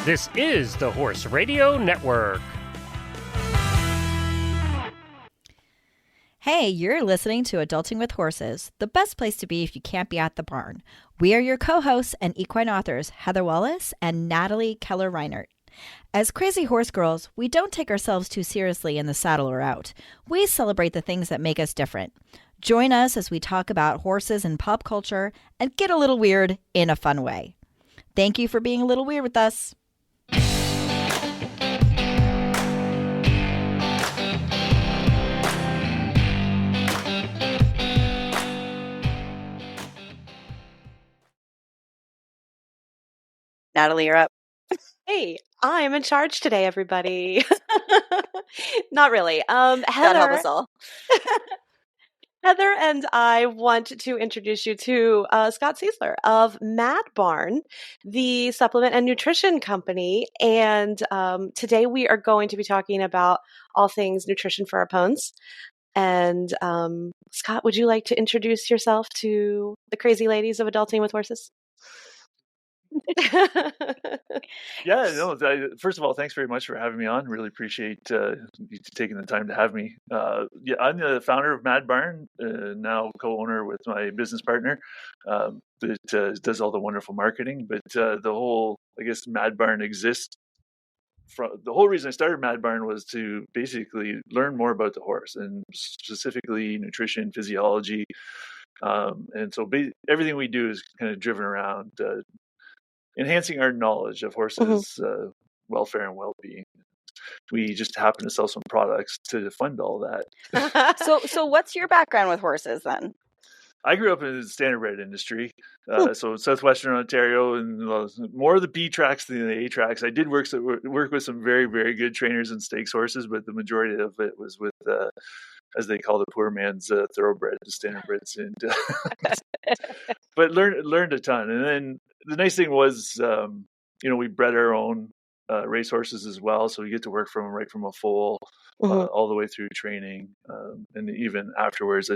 This is the Horse Radio Network. Hey, you're listening to Adulting with Horses, the best place to be if you can't be at the barn. We are your co-hosts and equine authors, Heather Wallace and Natalie Keller-Reinert. As crazy horse girls, we don't take ourselves too seriously in the saddle or out. We celebrate the things that make us different. Join us as we talk about horses and pop culture and get a little weird in a fun way. Thank you for being a little weird with us. Natalie, you're up. Hey, I'm in charge today, everybody. Not really. God help us all. Heather and I want to introduce you to Scott Seisler of Mad Barn, the supplement and nutrition company. And today we are going to be talking about all things nutrition for our ponies. And Scott, would you like to introduce yourself to the crazy ladies of Adulting with Horses? First of all, thanks very much for having me on. Really appreciate you taking the time to have me. I'm the founder of Mad Barn, now co-owner with my business partner that does all the wonderful marketing. But the whole, Mad Barn exists. The whole reason I started Mad Barn was to basically learn more about the horse and specifically nutrition, physiology. And so everything we do is kind of driven around enhancing our knowledge of horses' welfare and well-being. We just happen to sell some products to fund all that. So what's your background with horses then? I grew up in the standardbred industry, so southwestern Ontario, and more of the B tracks than the A tracks. I did work with some very, very good trainers and stakes horses, but the majority of it was with, as they call the poor man's thoroughbred, the standardbreds, and but learned a ton. And then the nice thing was, we bred our own race horses as well, so we get to work right from a foal all the way through training, and even afterwards.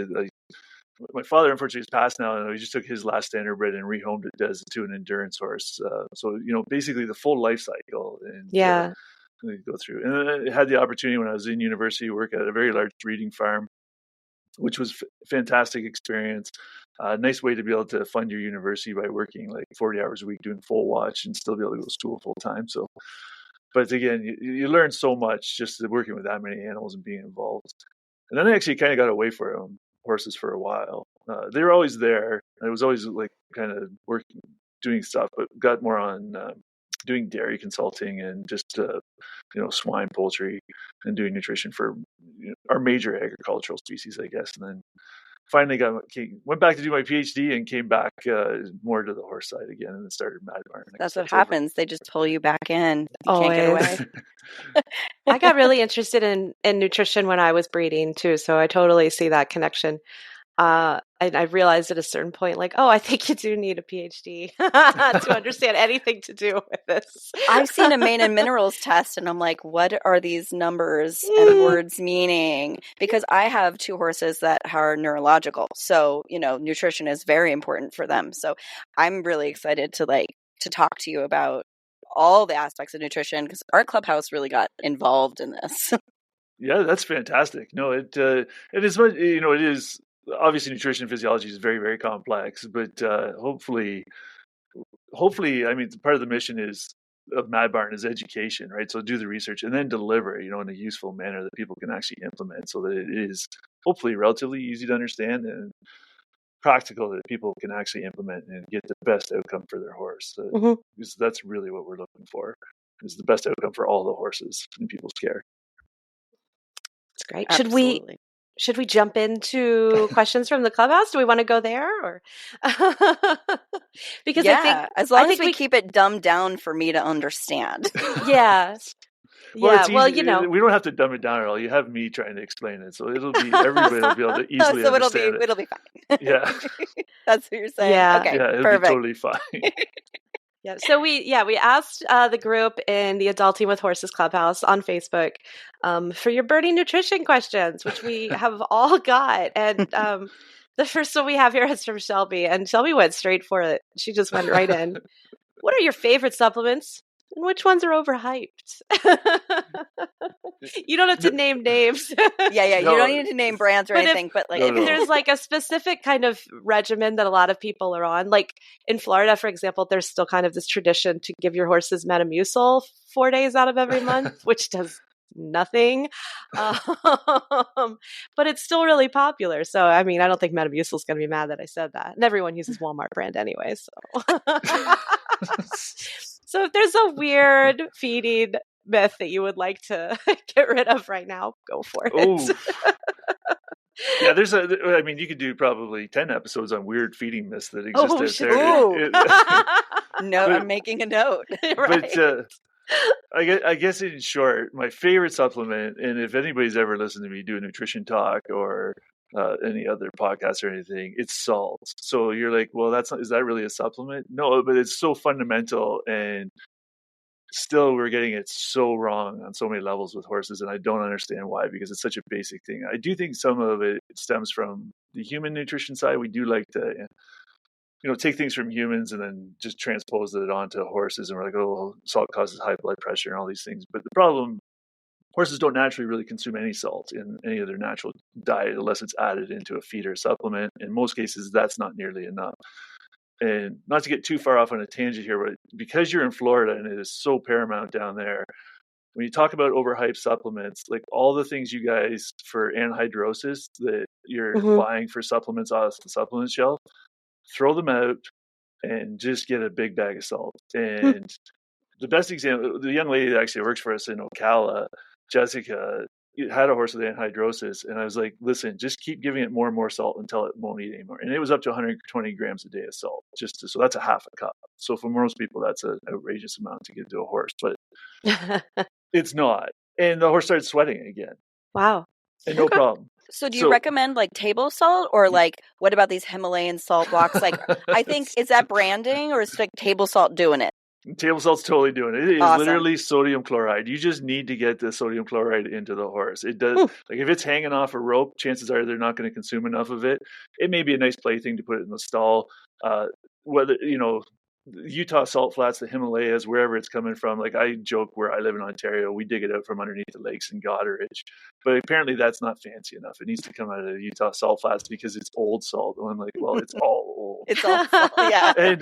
My father, unfortunately, is passed now, and we just took his last standardbred and rehomed it to an endurance horse. So basically the full life cycle. And we go through. And then I had the opportunity when I was in university to work at a very large breeding farm, which was fantastic experience. Nice way to be able to fund your university by working like 40 hours a week doing full watch and still be able to go to school full time. So, but again, you learn so much just working with that many animals and being involved. And then I actually kind of got away from horses for a while. They were always there. I was always like kind of working, doing stuff, but got more on doing dairy consulting and just swine, poultry, and doing nutrition for our major agricultural species, I guess. And then finally went back to do my PhD and came back more to the horse side again, and then started Mad Barn. That's what happens. They just pull you back in. You can't get away. I got really interested in nutrition when I was breeding too, so I totally see that connection. And I realized at a certain point, I think you do need a PhD to understand anything to do with this. I've seen a main and minerals test, and I'm like, what are these numbers and words meaning? Because I have two horses that are neurological, so nutrition is very important for them. So I'm really excited to talk to you about all the aspects of nutrition, because our clubhouse really got involved in this. Yeah, that's fantastic. No, it is. It is. Obviously, nutrition and physiology is very, very complex, but hopefully, I mean, part of the mission of Mad Barn is education, right? So do the research and then deliver, in a useful manner that people can actually implement, so that it is hopefully relatively easy to understand and practical that people can actually implement and get the best outcome for their horse. Because that's really what we're looking for, is the best outcome for all the horses in people's care. That's great. Absolutely. Should we jump into questions from the clubhouse? Do we want to go there, or because I think as long as we keep it dumbed down for me to understand. Yeah. Well, we don't have to dumb it down at all. You have me trying to explain it, so everybody will be able to easily understand it. It'll be fine. Yeah, that's what you're saying. Yeah, okay, it'll perfect. be totally fine. Yeah. So we asked the group in the Adulting with Horses Clubhouse on Facebook for your birdie nutrition questions, which we have all got. And the first one we have here is from Shelby, and Shelby went straight for it. She just went right in. What are your favorite supplements? which ones are overhyped? You don't have to name names. Yeah. You No. don't need to name brands or But anything, but like, if there's like a specific kind of regimen that a lot of people are on, like in Florida, for example, there's still kind of this tradition to give your horses Metamucil 4 days out of every month, which does nothing. But it's still really popular. So, I mean, I don't think Metamucil is going to be mad that I said that. And everyone uses Walmart brand anyway. So, so if there's a weird feeding myth that you would like to get rid of right now, go for it. Oh. Yeah, I mean, you could do probably 10 episodes on weird feeding myths that exist out there. No, I'm making a note. Right. But I guess in short, my favorite supplement, and if anybody's ever listened to me do a nutrition talk or any other podcast or anything, it's salt. So you're like, well, is that really a supplement? No, but it's so fundamental, and still we're getting it so wrong on so many levels with horses, and I don't understand why, because it's such a basic thing. I do think some of it stems from the human nutrition side. We do like to take things from humans and then just transpose it onto horses, and we're like, oh, well, salt causes high blood pressure and all these things. But the problem, horses don't naturally really consume any salt in any of their natural diet unless it's added into a feed or supplement. In most cases, that's not nearly enough. And not to get too far off on a tangent here, but because you're in Florida and it is so paramount down there, when you talk about overhyped supplements, like all the things you guys for anhydrosis that you're buying for supplements off the supplement shelf, throw them out and just get a big bag of salt. And the best example, the young lady that actually works for us in Ocala, Jessica, had a horse with anhydrosis, and I was like, listen, just keep giving it more and more salt until it won't eat anymore. And it was up to 120 grams a day of salt, so that's a half a cup. So for most people, that's an outrageous amount to give to a horse, but it's not. And the horse started sweating again. Wow. And no problem. So do you recommend like table salt, or like what about these Himalayan salt blocks? Like, I think, is that branding, or is like table salt doing it? Table salt's totally doing it. It is awesome. Literally sodium chloride. You just need to get the sodium chloride into the horse. It does. Like if it's hanging off a rope, chances are they're not going to consume enough of it. It may be a nice plaything to put it in the stall. Whether Utah salt flats, the Himalayas, wherever it's coming from. Like I joke, where I live in Ontario, we dig it out from underneath the lakes in Goderich. But apparently that's not fancy enough. It needs to come out of the Utah salt flats because it's old salt. And I'm like, well, it's all old. It's all salt, yeah.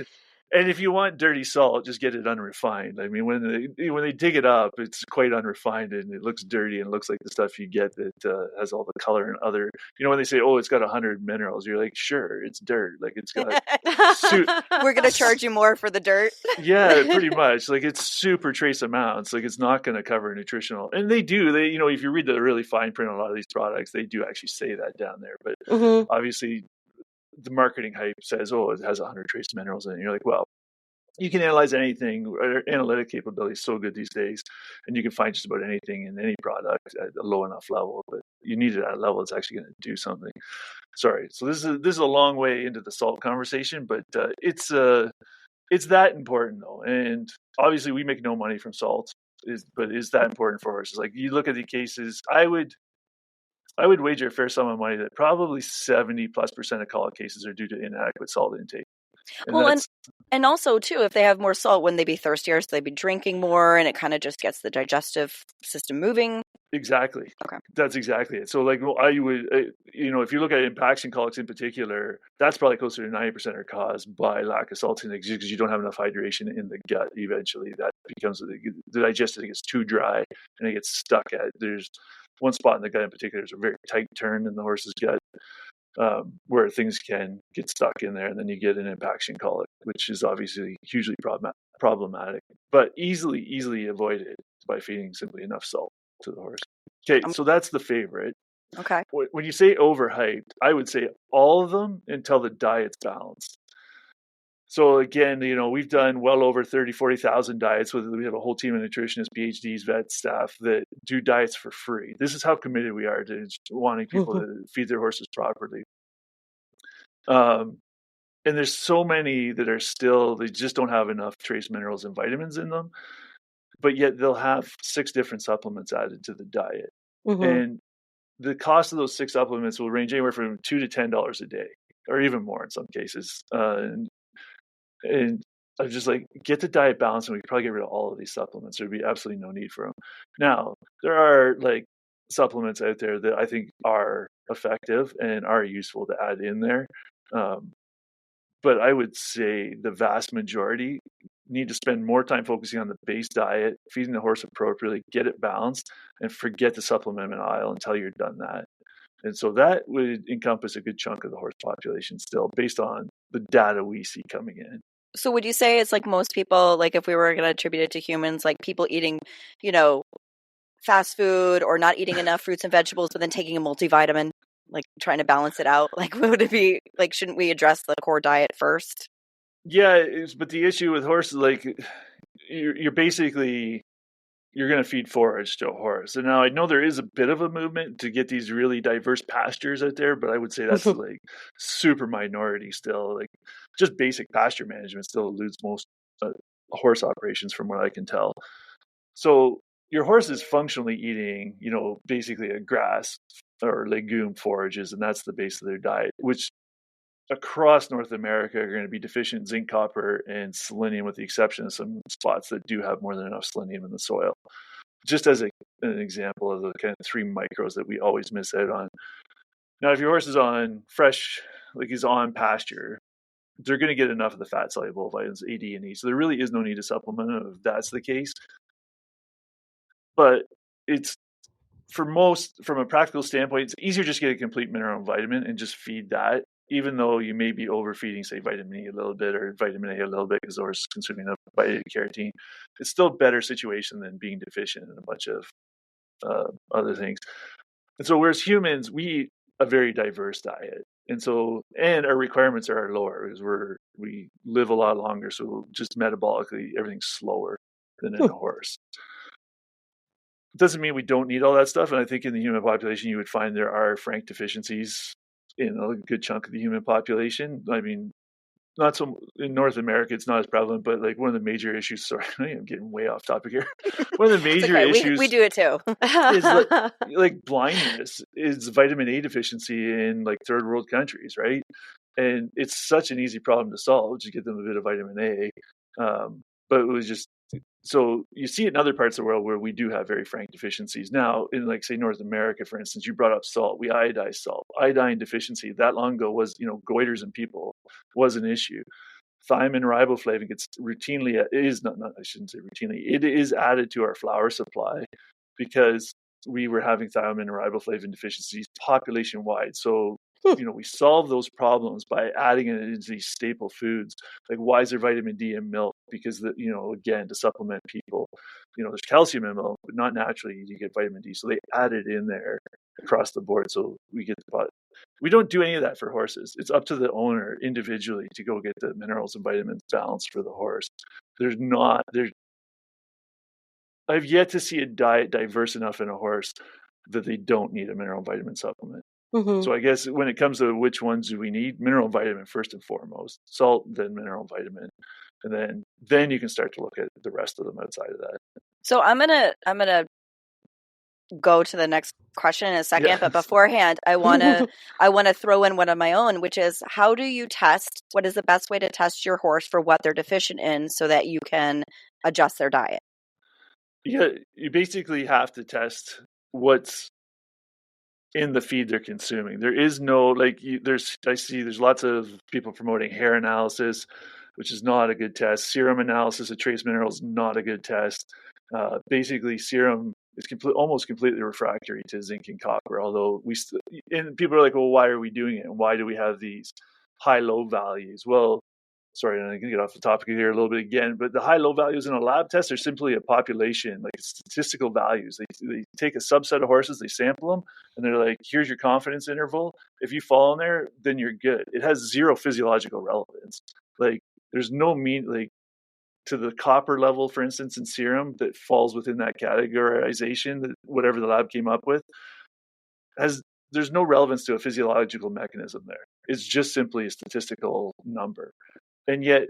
And if you want dirty salt, just get it unrefined. I mean, when they dig it up, it's quite unrefined and it looks dirty and it looks like the stuff you get that has all the color and other. When they say, "Oh, it's got 100 minerals," you're like, "Sure, it's dirt. Like it's got." We're gonna charge you more for the dirt. Yeah, pretty much. Like it's super trace amounts. Like it's not going to cover nutritional. And they do. They, if you read the really fine print on a lot of these products, they do actually say that down there. But obviously, the marketing hype says, oh, it has 100 trace minerals in it. And you're like, well, you can analyze anything. Analytic capability is so good these days, and you can find just about anything in any product at a low enough level. But you need it at a level that's actually going to do something. Sorry. So this is a long way into the salt conversation, but it's that important though. And obviously, we make no money from salt. But is that important for horses? Like you look at the cases, I would wager a fair sum of money that probably 70+% of colic cases are due to inadequate salt intake. And also too, if they have more salt, wouldn't they be thirstier? So they'd be drinking more, and it kind of just gets the digestive system moving. Exactly. Okay. That's exactly it. So like, I would, if you look at impaction colics in particular, that's probably closer to 90% are caused by lack of salt intake because you don't have enough hydration in the gut. Eventually that becomes, the digestive gets too dry and it gets stuck there's one spot in the gut in particular, there's a very tight turn in the horse's gut where things can get stuck in there, and then you get an impaction colic, which is obviously hugely problematic, but easily avoided by feeding simply enough salt to the horse. Okay, so that's the favorite. Okay. When you say overhyped, I would say all of them until the diet's balanced. So again, we've done well over 40,000 diets. We have a whole team of nutritionists, PhDs, vet staff that do diets for free. This is how committed we are to wanting people to feed their horses properly. And there's so many that are still, they just don't have enough trace minerals and vitamins in them, but yet they'll have 6 different supplements added to the diet. And the cost of those 6 supplements will range anywhere from $2 to $10 a day, or even more in some cases. And I was just like, get the diet balance and we could probably get rid of all of these supplements. There'd be absolutely no need for them. Now, there are like supplements out there that I think are effective and are useful to add in there. But I would say the vast majority need to spend more time focusing on the base diet, feeding the horse appropriately, get it balanced, and forget the supplement aisle until you're done that. And so that would encompass a good chunk of the horse population still, based on the data we see coming in. So would you say it's like most people, like if we were going to attribute it to humans, like people eating, fast food or not eating enough fruits and vegetables, but then taking a multivitamin, like trying to balance it out? Like, would it be like, shouldn't we address the core diet first? Yeah, but the issue with horses, like you're basically you're going to feed forage to a horse. And now I know there is a bit of a movement to get these really diverse pastures out there, but I would say that's like super minority still. Like just basic pasture management still eludes most horse operations from what I can tell. So your horse is functionally eating, basically a grass or legume forages, and that's the base of their diet, which across North America are going to be deficient in zinc, copper, and selenium, with the exception of some spots that do have more than enough selenium in the soil. Just as an example of the kind of 3 micros that we always miss out on. Now, if your horse is on fresh, like he's on pasture, they're going to get enough of the fat soluble vitamins A, D, and E. So there really is no need to supplement them if that's the case. But it's from a practical standpoint, it's easier just to get a complete mineral and vitamin and just feed that, even though you may be overfeeding, say, vitamin E a little bit or vitamin A a little bit because the horse is consuming enough vitamin carotene. It's still a better situation than being deficient in a bunch of other things. And so whereas humans, we eat a very diverse diet. And our requirements are lower because we live a lot longer. So just metabolically, everything's slower than in a horse. It doesn't mean we don't need all that stuff. And I think in the human population, you would find there are frank deficiencies in a good chunk of the human population. I mean, not so in North America, it's not as prevalent, but like one of the major issues, sorry, I'm getting way off topic here. One of the major issues we do it too. is like blindness is vitamin A deficiency in like third world countries, right? And it's such an easy problem to solve, just get them a bit of vitamin A. But it was just, so you see it in other parts of the world where we do have very frank deficiencies. Now, in like say North America, for instance, you brought up salt. We iodize salt. Iodine deficiency that long ago was, goiters in people was an issue. Thiamine riboflavin gets routinely, I shouldn't say routinely, it is added to our flour supply because we were having thiamine and riboflavin deficiencies population wide. So we solve those problems by adding it into these staple foods. Like, why is there vitamin D in milk? Because again, to supplement people, there's calcium in milk, but not naturally you get vitamin D. So they add it in there across the board. So we get the pot. We don't do any of that for horses. It's up to the owner individually to go get the minerals and vitamins balanced for the horse. I've yet to see a diet diverse enough in a horse that they don't need a mineral and vitamin supplement. Mm-hmm. So I guess when it comes to which ones do we need, mineral and vitamin first and foremost, salt, then mineral and vitamin, and then you can start to look at the rest of them outside of that. So I'm gonna go to the next question in a second, but beforehand, I wanna throw in one of my own, which is, how do you test? What is the best way to test your horse for what they're deficient in, so that you can adjust their diet? Yeah, you basically have to test what's in the feed they're consuming. There is no I see there's lots of people promoting hair analysis, which is not a good test. Serum analysis of trace minerals, not a good test. Basically, serum is almost completely refractory to zinc and copper. Although and people are like, well, why are we doing it? And why do we have these high-low values? Well, sorry, I'm going to get off the topic here a little bit again, but the high-low values in a lab test are simply a population, like statistical values. They take a subset of horses, they sample them, and they're like, here's your confidence interval. If you fall in there, then you're good. It has zero physiological relevance. Like, there's no to the copper level, for instance, in serum that falls within that categorization, that whatever the lab came up with, there's no relevance to a physiological mechanism there. It's just simply a statistical number. And yet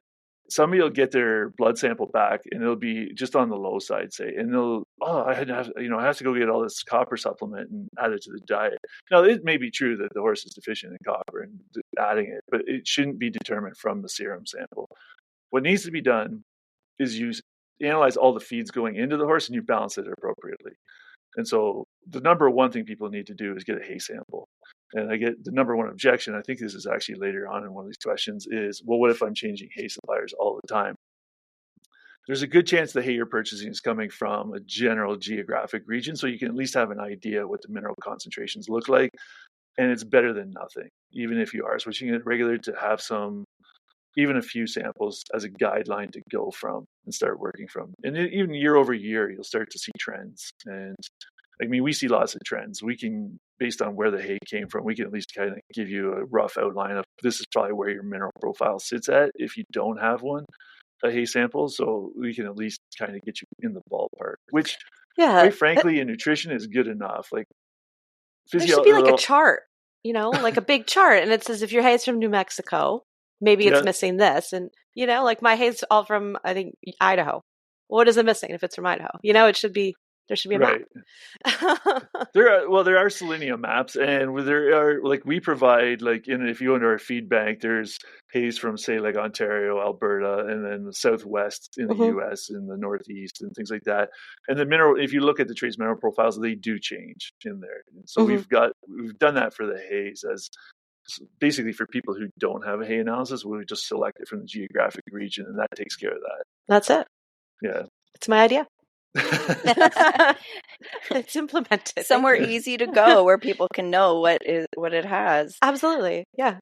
somebody will get their blood sample back and it'll be just on the low side, say, and I have to go get all this copper supplement and add it to the diet. Now, it may be true that the horse is deficient in copper and adding it, but it shouldn't be determined from the serum sample. What needs to be done is you analyze all the feeds going into the horse and you balance it appropriately. And so the number one thing people need to do is get a hay sample. And I get the number one objection, I think this is actually later on in one of these questions, is, well, what if I'm changing hay suppliers all the time? There's a good chance the hay you're purchasing is coming from a general geographic region, so you can at least have an idea what the mineral concentrations look like. And it's better than nothing, even if you are switching it regular, to have even a few samples as a guideline to go from and start working from. And even year over year, you'll start to see trends. And I mean, we see lots of trends. We can, based on where the hay came from, we can at least kind of give you a rough outline of this is probably where your mineral profile sits at if you don't have a hay sample. So we can at least kind of get you in the ballpark, which, quite frankly, in nutrition is good enough. Like, there should be like a chart, like a big chart. And it says if your hay is from New Mexico, maybe it's missing this. And, like my hay's all from, I think, Idaho. What is it missing if it's from Idaho? There should be a map. There are selenium maps, and there are, like, we provide, like, if you go into our feed bank, there's hays from, say, like Ontario, Alberta, and then the Southwest in the US and the Northeast and things like that. And if you look at the trace mineral profiles, they do change in there. And so we've done that for the hays as basically for people who don't have a hay analysis. We just select it from the geographic region, and that takes care of that. That's it. Yeah. It's my idea. It's implemented somewhere easy to go where people can know what it has. Absolutely. Yeah.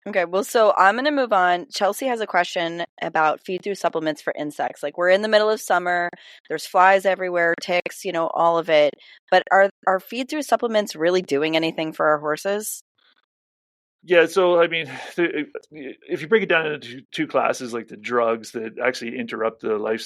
Okay, well, so I'm going to move on. Chelsea has a question about feed-through supplements for insects. Like, we're in the middle of summer, there's flies everywhere, ticks, all of it. But are feed-through supplements really doing anything for our horses? Yeah, so I mean, if you break it down into two classes, like the drugs that actually interrupt the life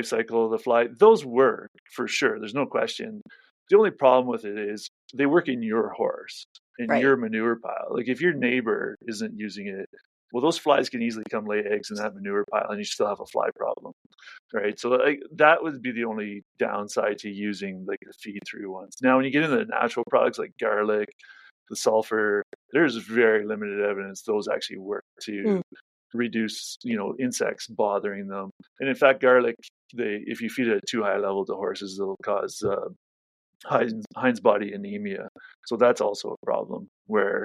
cycle of the fly, those work for sure. There's no question. The only problem with it is they work in your horse, in your manure pile. Like, if your neighbor isn't using it, well, those flies can easily come lay eggs in that manure pile, and you still have a fly problem, right? So that would be the only downside to using like the feed-through ones. Now, when you get into the natural products like garlic, the sulfur, there's very limited evidence those actually work to reduce, insects bothering them. And in fact, garlic, if you feed it at too high a level to horses, it'll cause Heinz body anemia. So that's also a problem, where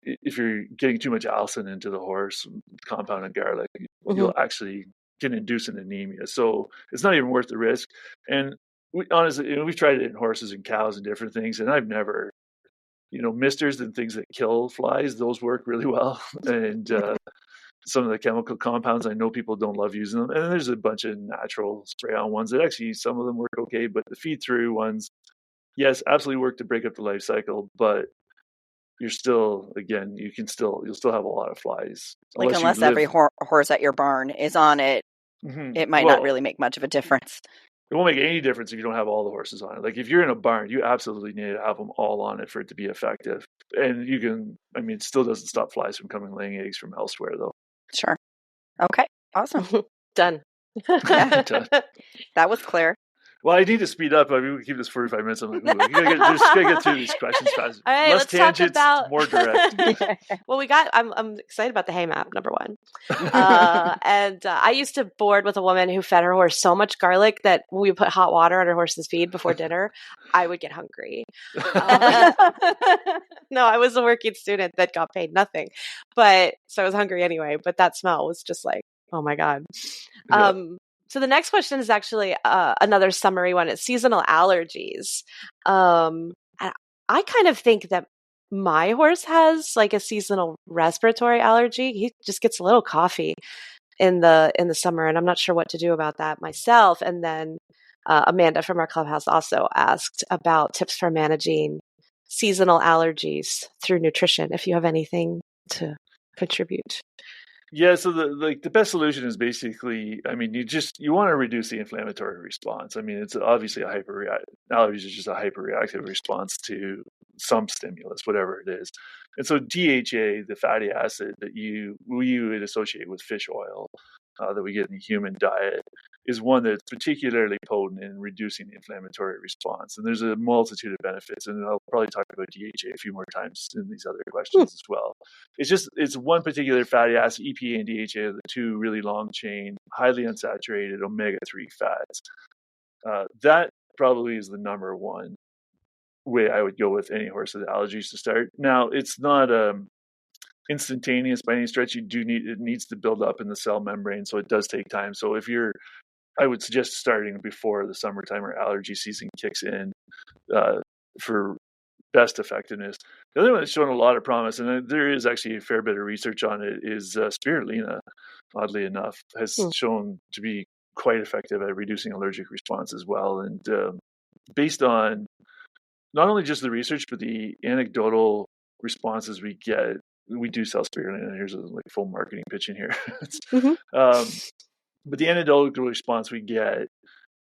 if you're getting too much allicin into the horse, compounded garlic, you'll actually can induce an anemia. So it's not even worth the risk. And honestly, we've tried it in horses and cows and different things, and I've never, misters and things that kill flies, those work really well. And some of the chemical compounds, I know people don't love using them. And then there's a bunch of natural spray-on ones that actually, some of them work okay, but the feed-through ones, yes, absolutely work to break up the life cycle, but you're still, again, you'll still have a lot of flies. Like, unless every horse at your barn is on it, it might not really make much of a difference. It won't make any difference if you don't have all the horses on it. Like, if you're in a barn, you absolutely need to have them all on it for it to be effective. And it still doesn't stop flies from coming laying eggs from elsewhere, though. Sure. Okay. Awesome. Done. Done. That was clear. Well, I need to speed up. I mean, we can keep this 45 minutes. I'm like, we gotta get through these questions fast. All right, less tangents, more direct. Well, I'm excited about the hay map, number one. And I used to board with a woman who fed her horse so much garlic that when we put hot water on her horse's feed before dinner, I would get hungry. No, I was a working student that got paid nothing, so I was hungry anyway. But that smell was just like, oh my God. Yeah. So the next question is actually another summary one. It's seasonal allergies. And I kind of think that my horse has like a seasonal respiratory allergy. He just gets a little coffee in the summer, and I'm not sure what to do about that myself. And then Amanda from our clubhouse also asked about tips for managing seasonal allergies through nutrition, if you have anything to contribute. Yeah, so the best solution is basically, you want to reduce the inflammatory response. I mean, it's obviously allergies is just a hyperreactive response to some stimulus, whatever it is. And so DHA, the fatty acid that we would associate with fish oil that we get in the human diet, is one that's particularly potent in reducing the inflammatory response. And there's a multitude of benefits, and I'll probably talk about DHA a few more times in these other questions as well. It's one particular fatty acid. EPA and DHA are the two really long chain, highly unsaturated omega-3 fats. That probably is the number one way I would go with any horse with allergies to start. Now, it's not instantaneous by any stretch. It needs to build up in the cell membrane, so it does take time. So I would suggest starting before the summertime or allergy season kicks in for best effectiveness. The other one that's shown a lot of promise, and there is actually a fair bit of research on it, is spirulina, oddly enough, has shown to be quite effective at reducing allergic response as well. And based on not only just the research, but the anecdotal responses we get, we do sell spirulina. Here's a full marketing pitch in here. But the anecdotal response we get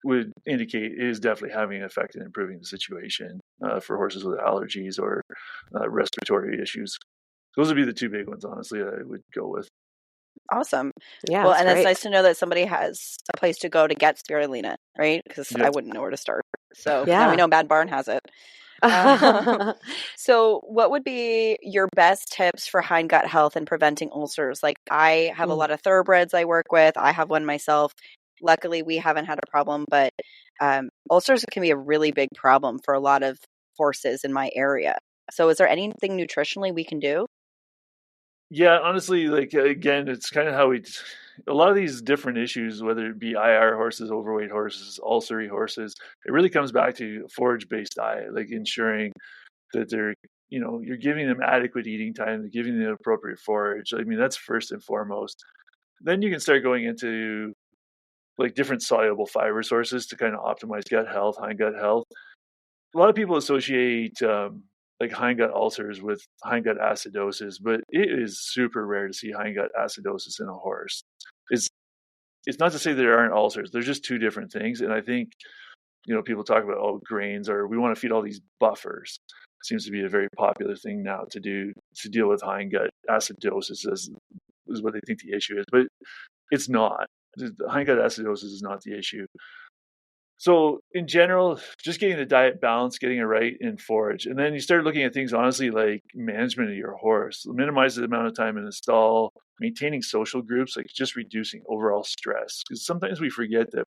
would indicate it is definitely having an effect in improving the situation for horses with allergies or respiratory issues. Those would be the two big ones, honestly, that I would go with. Awesome. Yeah. Well, and great. it's nice to know that somebody has a place to go to get spirulina, right? Because I wouldn't know where to start. So now we know Mad Barn has it. So what would be your best tips for hindgut health and preventing ulcers? Like, I have a lot of thoroughbreds I work with. I have one myself. Luckily, we haven't had a problem, but ulcers can be a really big problem for a lot of horses in my area. So is there anything nutritionally we can do? Yeah, honestly, again, it's kind of how a lot of these different issues, whether it be IR horses, overweight horses, ulcery horses, it really comes back to a forage-based diet, like ensuring that you're giving them adequate eating time, you're giving them appropriate forage. I mean, that's first and foremost. Then you can start going into different soluble fiber sources to kind of optimize gut health, hindgut health. A lot of people associate hindgut ulcers with hindgut acidosis, but it is super rare to see hindgut acidosis in a horse. It's not to say there aren't ulcers. They're just two different things. And I think, people talk about, grains, or we want to feed all these buffers. It seems to be a very popular thing now to deal with hindgut acidosis is what they think the issue is, but it's not. The hindgut acidosis is not the issue. So in general, just getting the diet balanced, getting it right in forage. And then you start looking at things, honestly, like management of your horse. Minimize the amount of time in the stall, maintaining social groups, like just reducing overall stress. Because sometimes we forget that,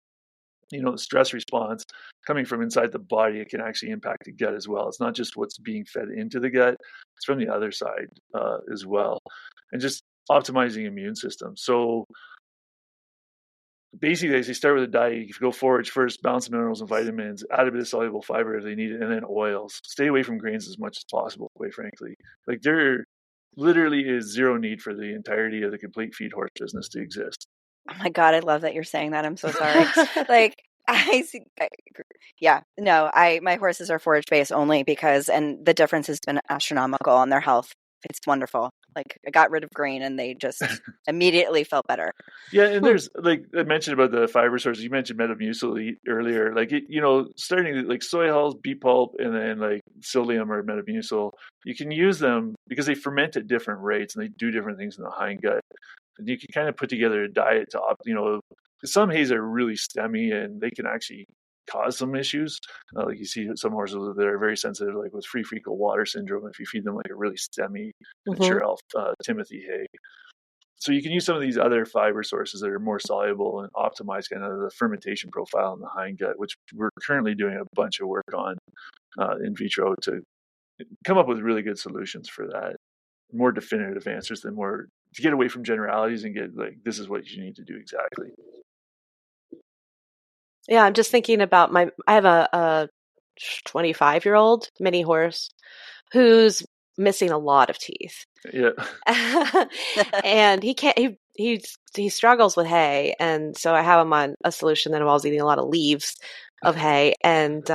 the stress response coming from inside the body, it can actually impact the gut as well. It's not just what's being fed into the gut, it's from the other side as well. And just optimizing immune system. So basically, as you start with a diet, you go forage first, balance minerals and vitamins, add a bit of soluble fiber if they need it, and then oils. Stay away from grains as much as possible, quite frankly. There literally is zero need for the entirety of the complete feed horse business to exist. Oh my God, I love that you're saying that. I'm so sorry. My horses are forage based only and the difference has been astronomical on their health. It's wonderful. I got rid of grain and they just immediately felt better. Yeah, and there's I mentioned about the fiber sources. You mentioned Metamucil earlier. Starting soy hulls, beet pulp, and then psyllium or Metamucil. You can use them because they ferment at different rates and they do different things in the hindgut. And you can kind of put together a diet to some hays are really stemmy and they can actually cause some issues. You see some horses that are very sensitive, with free fecal water syndrome, if you feed them a really stemmy, mature Timothy hay. So you can use some of these other fiber sources that are more soluble and optimize kind of the fermentation profile in the hindgut, which we're currently doing a bunch of work on in vitro to come up with really good solutions for that. More definitive answers to get away from generalities and get this is what you need to do exactly. Yeah, I'm just thinking about I have a 25-year-old mini horse who's missing a lot of teeth. Yeah. And he struggles with hay, and so I have him on a solution that involves eating a lot of leaves of hay, and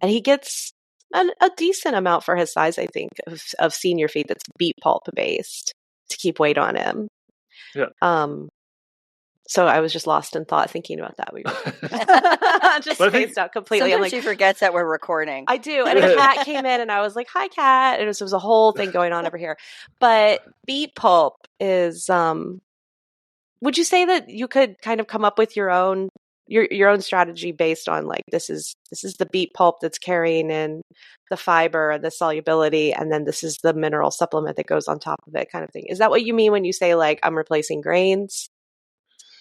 he gets a decent amount for his size, I think, of senior feed that's beet pulp based to keep weight on him. Yeah. So I was just lost in thought thinking about that. We just spaced out completely. Sometimes she forgets that we're recording. I do. And a cat came in and I was like, hi, cat. And it was a whole thing going on over here. But beet pulp is, would you say that you could kind of come up with your own your own strategy based on like this is the beet pulp that's carrying in the fiber and the solubility, and then this is the mineral supplement that goes on top of it, kind of thing. Is that what you mean when you say like I'm replacing grains?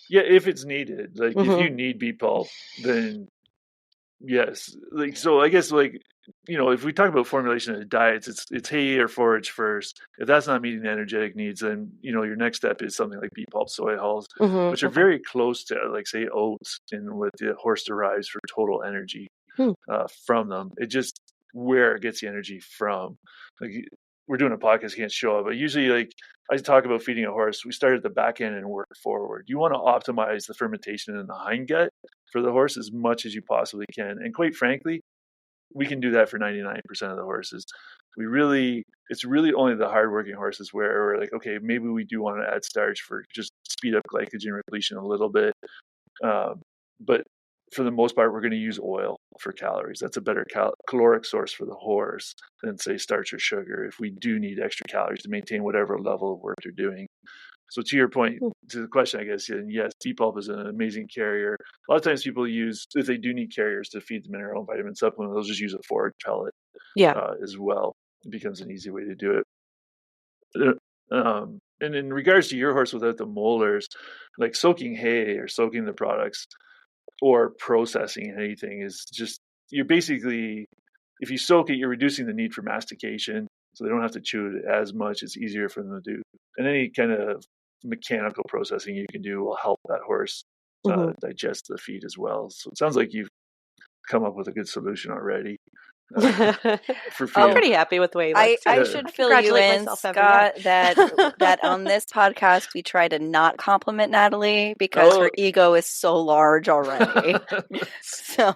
Yeah, if it's needed. Like if you Mm-hmm. need beet pulp, then yes. Like so I guess like if we talk about formulation of diets, it's hay or forage first. If that's not meeting the energetic needs, then your next step is something like beet pulp, soy hulls, which Mm-hmm. are Okay. very close to like say oats and what the horse derives for total energy Hmm. from them. It just where it gets the energy from. Like we're doing a podcast, can't show it, but usually like I talk about feeding a horse. We start at the back end and work forward. You want to optimize the fermentation in the hind gut for the horse as much as you possibly can. And quite frankly, we can do that for 99% of the horses. It's really only the hardworking horses where we're like, okay, maybe we do want to add starch for just speed up glycogen repletion a little bit. But for the most part, we're going to use oil for calories. That's a better caloric source for the horse than say starch or sugar if we do need extra calories to maintain whatever level of work they're doing. So to your point, to the question, I guess, and yes, beet pulp is an amazing carrier. A lot of times people use, if they do need carriers to feed the mineral and vitamin supplement, they'll just use a forage pellet Yeah. as well. It becomes an easy way to do it. And in regards to your horse without the molars, like soaking hay or soaking the products or processing anything is just, you're basically, if you soak it, you're reducing the need for mastication. So they don't have to chew it as much. It's easier for them to do. And any kind of mechanical processing you can do will help that horse Mm-hmm. digest the feed as well. So it sounds like you've come up with a good solution already for I'm feeding. pretty happy with the way he looks. I should fill you congratulate in, myself every year. Scott, that on this podcast we try to not compliment Natalie because her ego is so large already. So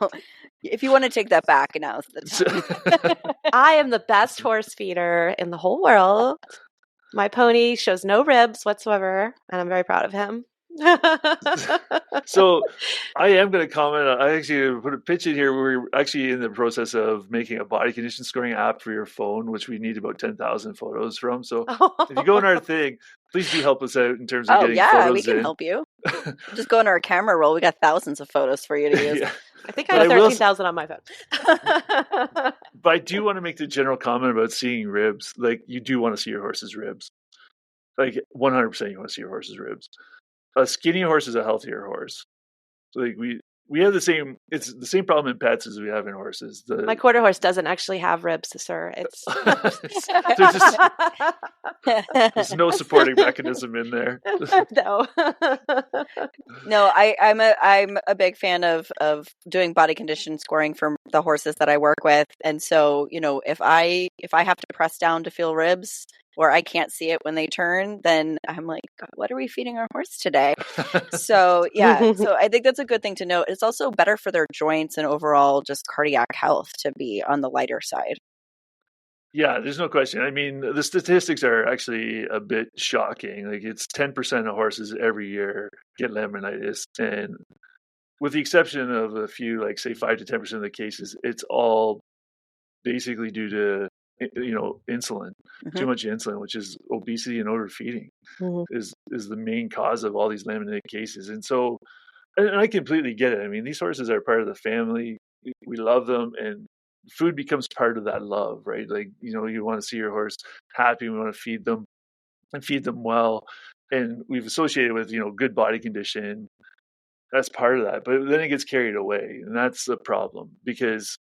if you want to take that back, now's the time. I am the best horse feeder in the whole world. My pony shows no ribs whatsoever, and I'm very proud of him. So I am going to comment. I actually put a pitch in here. We're actually in the process of making a body condition scoring app for your phone, which we need about 10,000 photos from. So if you go on our thing, please do help us out in terms of getting photos we can in. help you. Just go on our camera roll. We got thousands of photos for you to use. Yeah. I think I have 13,000 on my phone. But I do want to make the general comment about seeing ribs. Like you do want to see your horse's ribs. Like 100% you want to see your horse's ribs. A skinny horse is a healthier horse. So like we have it's the same problem in pets as we have in horses. My quarter horse doesn't actually have ribs, sir. It's there's no supporting mechanism in there. No. No, I'm a big fan of doing body condition scoring for the horses that I work with. And so, if I have to press down to feel ribs or I can't see it when they turn, then I'm like, God, what are we feeding our horse today? So yeah, so I think that's a good thing to note. It's also better for their joints and overall just cardiac health to be on the lighter side. Yeah, there's no question. I mean, the statistics are actually a bit shocking. Like it's 10% of horses every year get laminitis. And with the exception of a few, like say 5 to 10% of the cases, it's all basically due to, insulin, too much insulin, which is obesity and overfeeding is the main cause of all these laminitic cases. And so, and I completely get it. I mean, these horses are part of the family. We love them, and food becomes part of that love, right? Like, you want to see your horse happy. We want to feed them and feed them well. And we've associated with, good body condition. That's part of that. But then it gets carried away. And that's the problem because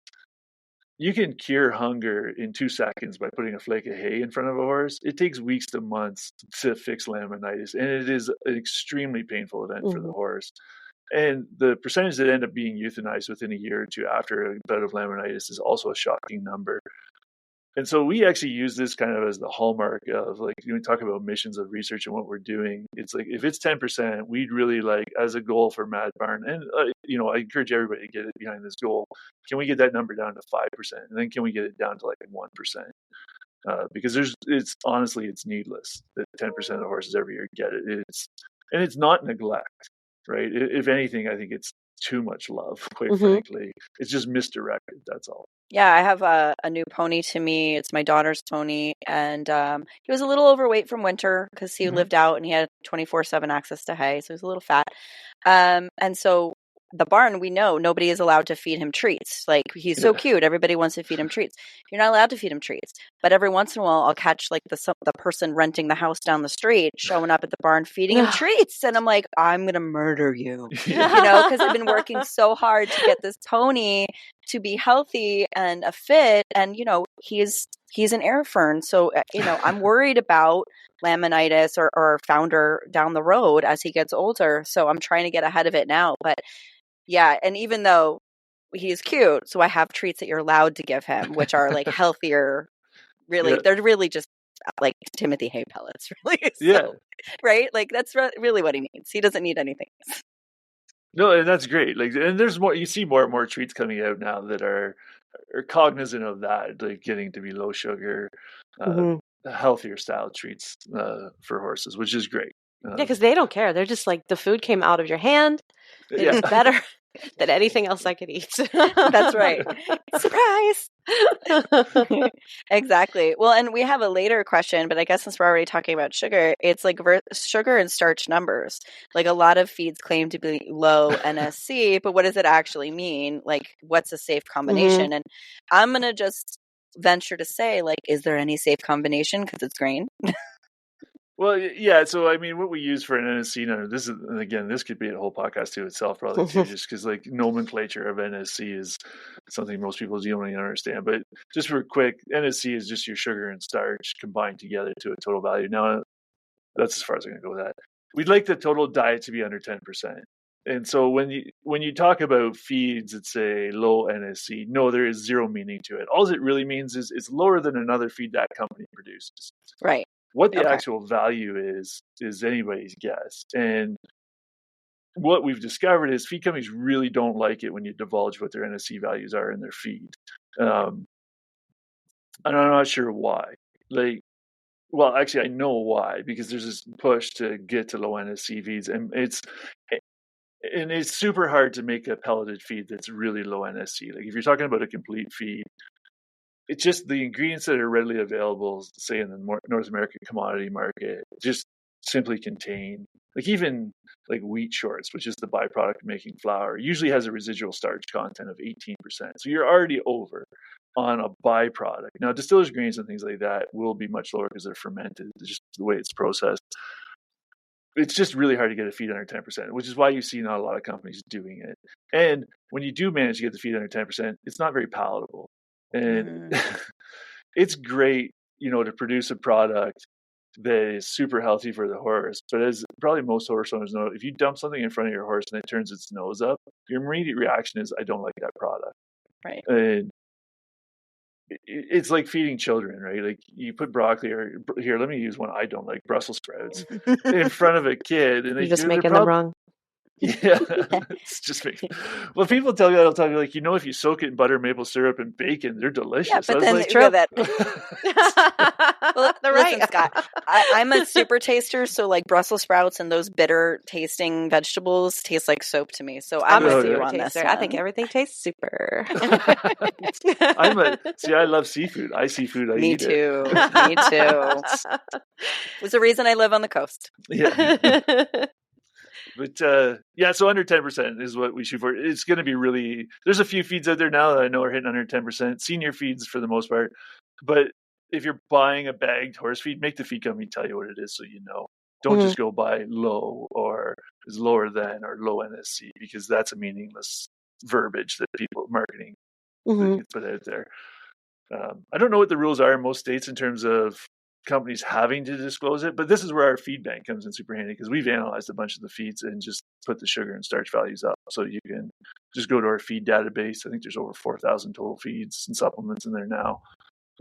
you can cure hunger in 2 seconds by putting a flake of hay in front of a horse. It takes weeks to months to fix laminitis. And it is an extremely painful event for the horse. And the percentage that end up being euthanized within a year or two after a bout of laminitis is also a shocking number. And so we actually use this kind of as the hallmark of like, we talk about missions of research and what we're doing. It's like, if it's 10%, we'd really like as a goal for Mad Barn. And, I encourage everybody to get it behind this goal. Can we get that number down to 5%? And then can we get it down to like 1%? Because it's needless that 10% of horses every year get it. It's not neglect, right? If anything, I think it's too much love, quite frankly. It's just misdirected. That's all. Yeah, I have a new pony to me. It's my daughter's pony. And he was a little overweight from winter because he lived out and he had 24/7 access to hay. So he was a little fat. And so the barn, we know nobody is allowed to feed him treats. Like, he's so cute. Everybody wants to feed him treats. You're not allowed to feed him treats. But every once in a while, I'll catch like the person renting the house down the street showing up at the barn feeding him treats. And I'm like, I'm going to murder you, because I've been working so hard to get this pony to be healthy and a fit. And, he's an air fern. So, I'm worried about laminitis or founder down the road as he gets older. So I'm trying to get ahead of it now. But yeah, and even though he's cute, so I have treats that you're allowed to give him, which are like healthier. Really, they're really just like Timothy hay pellets, really. So, right? Like that's really what he needs. He doesn't need anything else. No, and that's great. Like, and there's more. You see more and more treats coming out now that are cognizant of that, like getting to be low sugar, healthier style treats for horses, which is great. Yeah, because they don't care. They're just like, the food came out of your hand. It's better than anything else I could eat. That's right. Surprise! Exactly. Well, and we have a later question, but I guess since we're already talking about sugar, it's like sugar and starch numbers. Like, a lot of feeds claim to be low NSC, but what does it actually mean? Like, what's a safe combination? And I'm going to just venture to say, like, is there any safe combination because it's grain? Well, yeah. So, I mean, what we use for an NSC number, this is, again, this could be a whole podcast to itself, probably too, just because like nomenclature of NSC is something most people don't even understand. But just for quick, NSC is just your sugar and starch combined together to a total value. Now, that's as far as I'm going to go with that. We'd like the total diet to be under 10%. And so when you talk about feeds that say low NSC, no, there is zero meaning to it. All it really means is it's lower than another feed that company produces. Right. What the actual value is anybody's guess. And what we've discovered is feed companies really don't like it when you divulge what their NSC values are in their feed. And I'm not sure why. Like, well, actually, I know why, because there's this push to get to low NSC feeds, and it's super hard to make a pelleted feed that's really low NSC. Like, if you're talking about a complete feed, it's just the ingredients that are readily available, say in the North American commodity market, just simply contain, like, even like wheat shorts, which is the byproduct of making flour, usually has a residual starch content of 18%. So you're already over on a byproduct. Now, distillers' grains and things like that will be much lower because they're fermented, just the way it's processed. It's just really hard to get a feed under 10%, which is why you see not a lot of companies doing it. And when you do manage to get the feed under 10%, it's not very palatable. And it's great, to produce a product that is super healthy for the horse. But as probably most horse owners know, if you dump something in front of your horse and it turns its nose up, your immediate reaction is, I don't like that product. Right. And it's like feeding children, right? Like, you put broccoli, or here, let me use one I don't like, Brussels sprouts, in front of a kid, and You're just making them wrong. Yeah, it's just making. Well, people tell you that all the time. Like, if you soak it in butter, maple syrup, and bacon, they're delicious. Yeah, but then true that. Well, they're listen, right. Scott, I'm a super taster, so like Brussels sprouts and those bitter tasting vegetables taste like soap to me. So I'm with you on this one. I think everything tastes super. I love seafood. I seafood. I eat too. Me too. There's a reason I live on the coast. Yeah. But so under 10% is what we shoot for. It's going to be really, there's a few feeds out there now that I know are hitting under 10%, senior feeds for the most part. But if you're buying a bagged horse feed, make the feed company tell you what it is so you know. Don't just go buy low or is lower than or low NSC, because that's a meaningless verbiage that people marketing put out there. I don't know what the rules are in most states in terms of companies having to disclose it, but this is where our feed bank comes in super handy, because we've analyzed a bunch of the feeds and just put the sugar and starch values up, so you can just go to our feed database. I think there's over 4,000 total feeds and supplements in there now,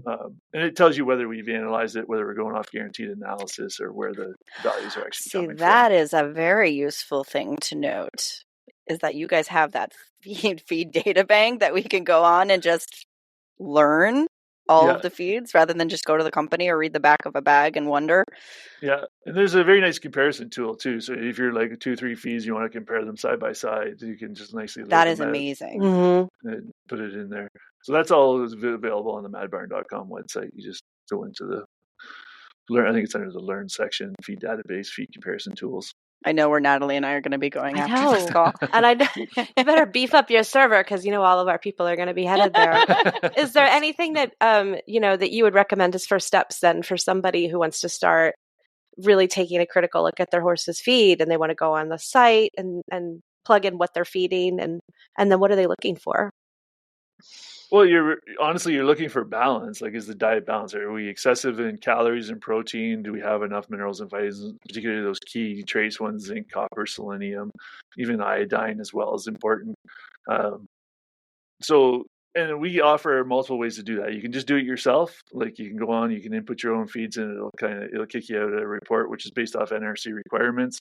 and it tells you whether we've analyzed it, whether we're going off guaranteed analysis, or where the values are actually coming from. That is a very useful thing to note, is that you guys have that feed data bank that we can go on and just learn all of the feeds rather than just go to the company or read the back of a bag and wonder. Yeah, and there's a very nice comparison tool too. So if you're like 2-3 feeds, you want to compare them side by side, you can just nicely load that is them amazing and put it in there. So that's all available on the madbarn.com website. You just go into the learn. I think it's under the learn section, feed database, feed comparison tools. I know where Natalie and I are going to be going I after this know. call. And I know you better beef up your server because all of our people are going to be headed there. Is there anything that that you would recommend as first steps then for somebody who wants to start really taking a critical look at their horse's feed, and they want to go on the site and plug in what they're feeding, and then what are they looking for? Well, you're looking for balance. Like, is the diet balanced? Are we excessive in calories and protein? Do we have enough minerals and vitamins, particularly those key trace ones, zinc, copper, selenium, even iodine as well is important. Um, and we offer multiple ways to do that. You can just do it yourself. Like, you can go on, you can input your own feeds, and it'll kick you out a report which is based off NRC requirements.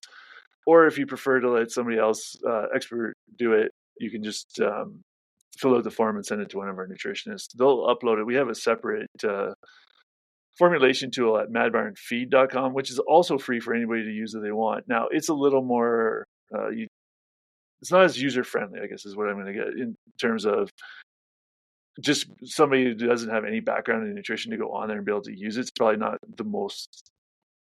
Or if you prefer to let somebody else expert do it, you can just fill out the form and send it to one of our nutritionists. They'll upload it. We have a separate formulation tool at madbarnfeed.com, which is also free for anybody to use that they want. Now, it's a little more, it's not as user friendly, I guess, is what I'm going to get in terms of just somebody who doesn't have any background in nutrition to go on there and be able to use it. It's probably not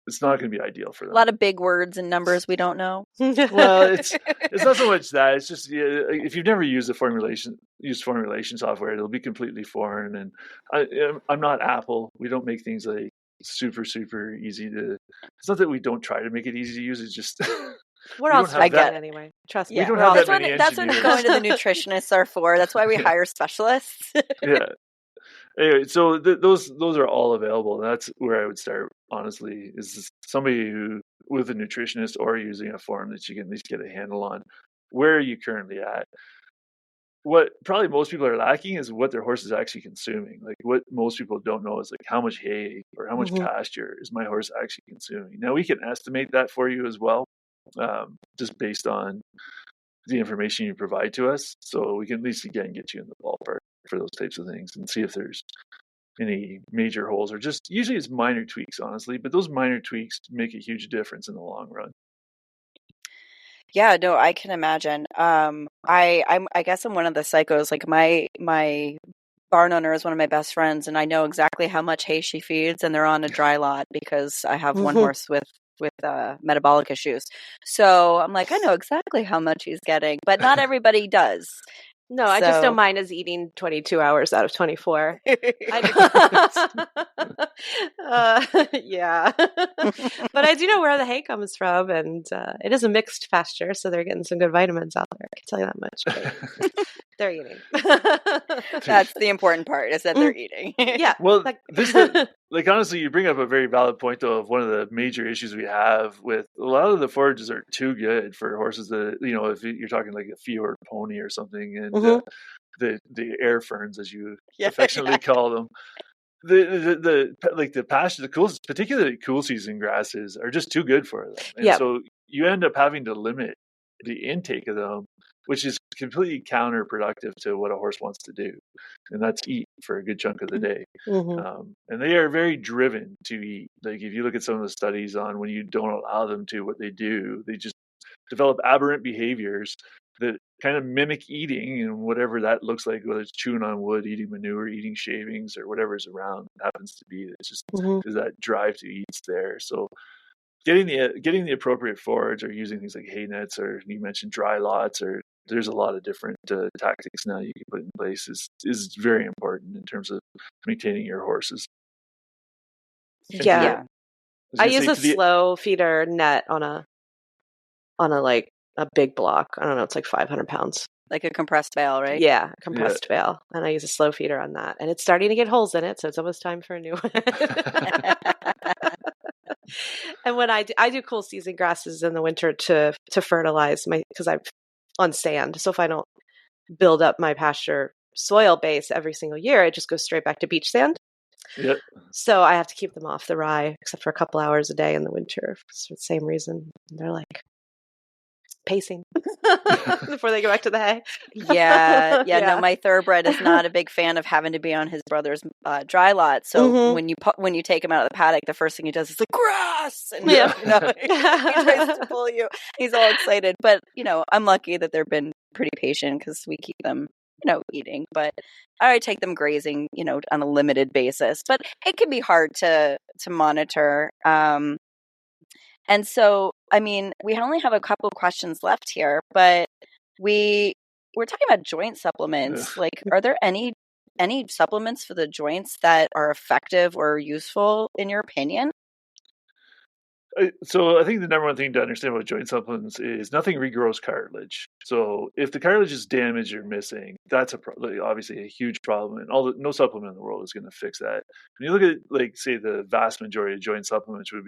it's not going to be ideal for them. A lot of big words and numbers we don't know. Well, it's not so much that. It's just if you've never used formulation software, it'll be completely foreign. And I'm not Apple. We don't make things like super, super easy to. It's not that we don't try to make it easy to use. It's just we're all struggling anyway. Trust me. We don't have that's that many that's what going to the nutritionists are for. That's why we hire specialists. Yeah. Anyway, so those are all available. And that's where I would start, honestly, is somebody who with a nutritionist or using a form that you can at least get a handle on. Where are you currently at? What probably most people are lacking is what their horse is actually consuming. Like, what most people don't know is like how much hay or how much pasture is my horse actually consuming. Now, we can estimate that for you as well, just based on the information you provide to us. So we can at least again get you in the ballpark for those types of things and see if there's any major holes, or just usually it's minor tweaks, honestly, but those minor tweaks make a huge difference in the long run. Yeah, no, I can imagine. I guess I'm one of the psychos. Like, my barn owner is one of my best friends, and I know exactly how much hay she feeds, and they're on a dry lot because I have one horse with metabolic issues. So I'm like, I know exactly how much he's getting, but not everybody does. No, I just know mine is eating 22 hours out of 24. Yeah. But I do know where the hay comes from, and it is a mixed pasture, so they're getting some good vitamins out there. I can tell you that much. But they're eating. That's the important part, is that they're eating. Yeah. Well, honestly, you bring up a very valid point, though, of one of the major issues we have with a lot of the forages are too good for horses that, if you're talking like a fjord pony or something, and the air ferns, as you affectionately call them, the pasture, particularly cool season grasses, are just too good for them. And so you end up having to limit the intake of them, which is completely counterproductive to what a horse wants to do, and that's eat for a good chunk of the day. And they are very driven to eat. Like, if you look at some of the studies on when you don't allow them to, what they do, they just develop aberrant behaviors that kind of mimic eating, and whatever that looks like, whether it's chewing on wood, eating manure, eating shavings, or whatever's around happens to be. It's just is that drive to eat's there. So getting the appropriate forage, or using things like hay nets, or you mentioned dry lots, or there's a lot of different tactics now you can put in place is very important in terms of maintaining your horses. Yeah. I use a slow feeder net on a like a big block. I don't know, it's like 500 pounds. Like a compressed bale, right? Yeah, a compressed bale. And I use a slow feeder on that. And it's starting to get holes in it, so it's almost time for a new one. And when I do cool season grasses in the winter to fertilize because I'm on sand. So if I don't build up my pasture soil base every single year, it just goes straight back to beach sand. Yep. So I have to keep them off the rye, except for a couple hours a day in the winter for the same reason. They're like pacing before they go back to the hay. Yeah. No, my thoroughbred is not a big fan of having to be on his brother's dry lot. So when you take him out of the paddock, the first thing he does is like, grass, and he tries to pull you. He's all excited, but I'm lucky that they've been pretty patient because we keep them eating, but I take them grazing on a limited basis. But it can be hard to monitor. And so, I mean, we only have a couple of questions left here, but we're talking about joint supplements. Like, are there any supplements for the joints that are effective or useful in your opinion? So I think the number one thing to understand about joint supplements is nothing regrows cartilage. So if the cartilage is damaged or missing, that's obviously a huge problem, and no supplement in the world is going to fix that. When you look at, like, say, the vast majority of joint supplements would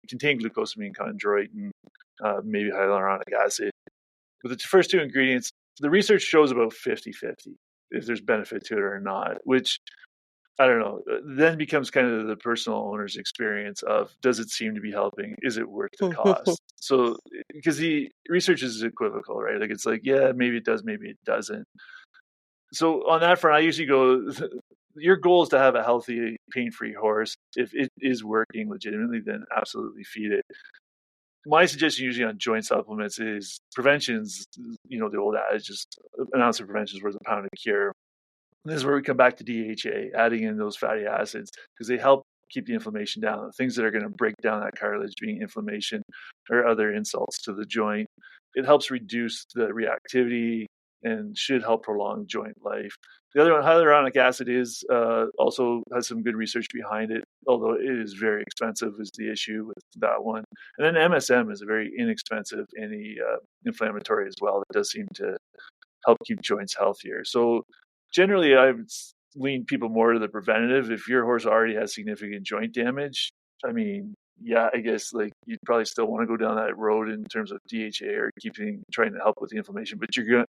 contain glucosamine, chondroitin, maybe hyaluronic acid. With the first two ingredients, the research shows about 50-50 if there's benefit to it or not, which I don't know, then becomes kind of the personal owner's experience of, does it seem to be helping? Is it worth the cost? So, because the research is equivocal, right? Like, it's like, yeah, maybe it does, maybe it doesn't. So on that front, I usually go, your goal is to have a healthy, pain-free horse. If it is working legitimately, then absolutely feed it. My suggestion usually on joint supplements is prevention's, the old adage, just an ounce of prevention is worth a pound of cure. And this is where we come back to DHA, adding in those fatty acids, because they help keep the inflammation down. The things that are going to break down that cartilage, being inflammation or other insults to the joint. It helps reduce the reactivity and should help prolong joint life. The other one, hyaluronic acid, is also has some good research behind it, although it is very expensive is the issue with that one. And then MSM is a very inexpensive anti-inflammatory as well. That does seem to help keep joints healthier. So generally, I would lean people more to the preventative. If your horse already has significant joint damage, I mean, yeah, I guess, like, you'd probably still want to go down that road in terms of DHA or trying to help with the inflammation, but you're